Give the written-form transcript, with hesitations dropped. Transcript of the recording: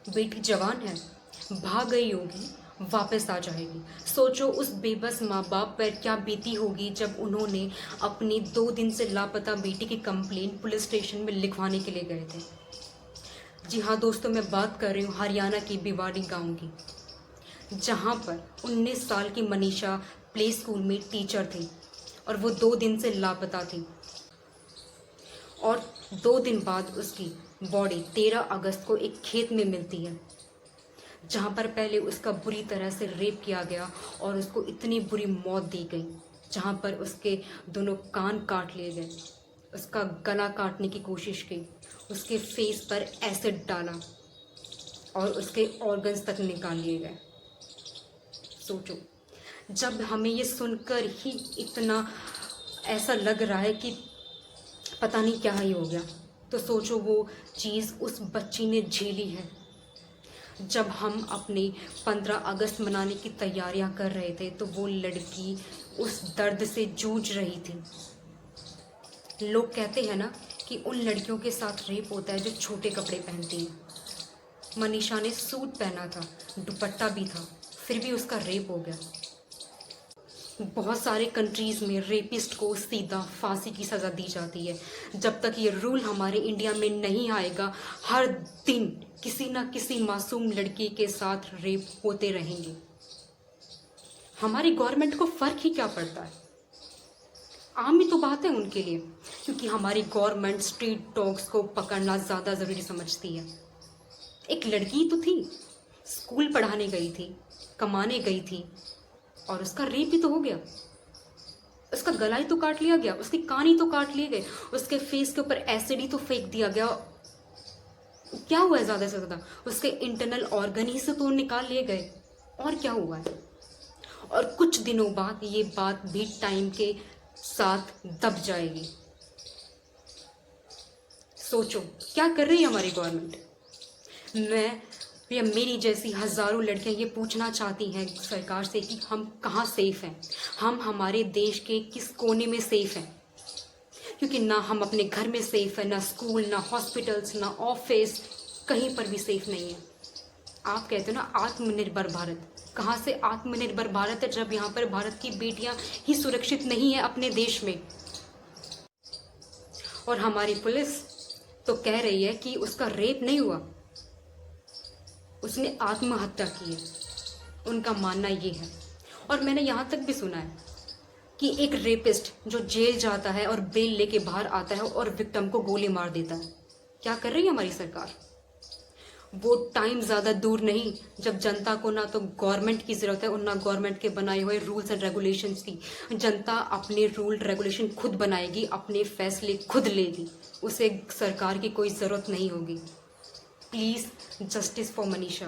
बेटी जवान है, भाग गई होगी, वापस आ जाएगी। सोचो उस बेबस माँ बाप पर क्या बीती होगी जब उन्होंने अपनी 2 दिन से लापता बेटी की कंप्लेंट पुलिस स्टेशन में लिखवाने के लिए गए थे। जी हाँ दोस्तों, मैं बात कर रही हूँ हरियाणा की भिवाड़ी गांव की, जहाँ पर 19 साल की मनीषा प्ले स्कूल में टीचर थी और वो 2 दिन से लापता थी। और 2 दिन बाद उसकी बॉडी 13 अगस्त को एक खेत में मिलती है, जहाँ पर पहले उसका बुरी तरह से रेप किया गया और उसको इतनी बुरी मौत दी गई, जहाँ पर उसके दोनों कान काट लिए गए, उसका गला काटने की कोशिश की, उसके फेस पर एसिड डाला और उसके ऑर्गन्स तक निकाल लिए गए। सोचो, जब हमें ये सुनकर ही इतना ऐसा लग रहा है कि पता नहीं क्या ही हो गया, तो सोचो वो चीज़ उस बच्ची ने झेली है। जब हम अपने 15 अगस्त मनाने की तैयारियां कर रहे थे तो वो लड़की उस दर्द से जूझ रही थी। लोग कहते हैं ना कि उन लड़कियों के साथ रेप होता है जो छोटे कपड़े पहनती हैं। मनीषा ने सूट पहना था, दुपट्टा भी था, फिर भी उसका रेप हो गया। बहुत सारे कंट्रीज़ में रेपिस्ट को सीधा फांसी की सज़ा दी जाती है। जब तक ये रूल हमारे इंडिया में नहीं आएगा, हर दिन किसी ना किसी मासूम लड़की के साथ रेप होते रहेंगे। हमारी गवर्नमेंट को फ़र्क ही क्या पड़ता है? आम ही तो बात है उनके लिए, क्योंकि हमारी गवर्नमेंट स्ट्रीट डॉग्स को पकड़ना ज़्यादा ज़रूरी समझती है। एक लड़की तो थी, स्कूल पढ़ाने गई थी, कमाने गई थी, और उसका रेप ही तो हो गया। उसका गला ही तो काट लिया गया, उसके कान ही तो काट लिए गए, उसके फेस के ऊपर एसिड ही तो फेंक दिया गया। क्या हुआ है ज़्यादा से ज़्यादा? उसके इंटरनल ऑर्गन ही से तो निकाल लिए गए, और क्या हुआ है? और कुछ दिनों बाद ये बात भी टाइम के साथ दब जाएगी। सोचो क्या कर रही है हमारी गवर्नमेंट। मैं या मेरी जैसी हज़ारों लड़कियां ये पूछना चाहती हैं सरकार से कि हम कहाँ सेफ़ हैं, हम हमारे देश के किस कोने में सेफ़ हैं। क्योंकि ना हम अपने घर में सेफ़ हैं, ना स्कूल, ना हॉस्पिटल्स, ना ऑफिस, कहीं पर भी सेफ़ नहीं है। आप कहते हो ना आत्मनिर्भर भारत, कहाँ से आत्मनिर्भर भारत है जब यहाँ पर भारत की बेटियाँ ही सुरक्षित नहीं है अपने देश में। और हमारी पुलिस तो कह रही है कि उसका रेप नहीं हुआ, उसने आत्महत्या की है। उनका मानना ये है। और मैंने यहाँ तक भी सुना है कि एक रेपिस्ट जो जेल जाता है और बेल लेके बाहर आता है और विक्टिम को गोली मार देता है। क्या कर रही है हमारी सरकार? वो टाइम ज़्यादा दूर नहीं जब जनता को ना तो गवर्नमेंट की ज़रूरत है और ना गवर्नमेंट के बनाए हुए रूल्स एंड रेगुलेशंस की। जनता अपने रूल रेगुलेशन खुद बनाएगी, अपने फैसले खुद लेगी, उसे सरकार की कोई ज़रूरत नहीं होगी। Please justice for Manisha.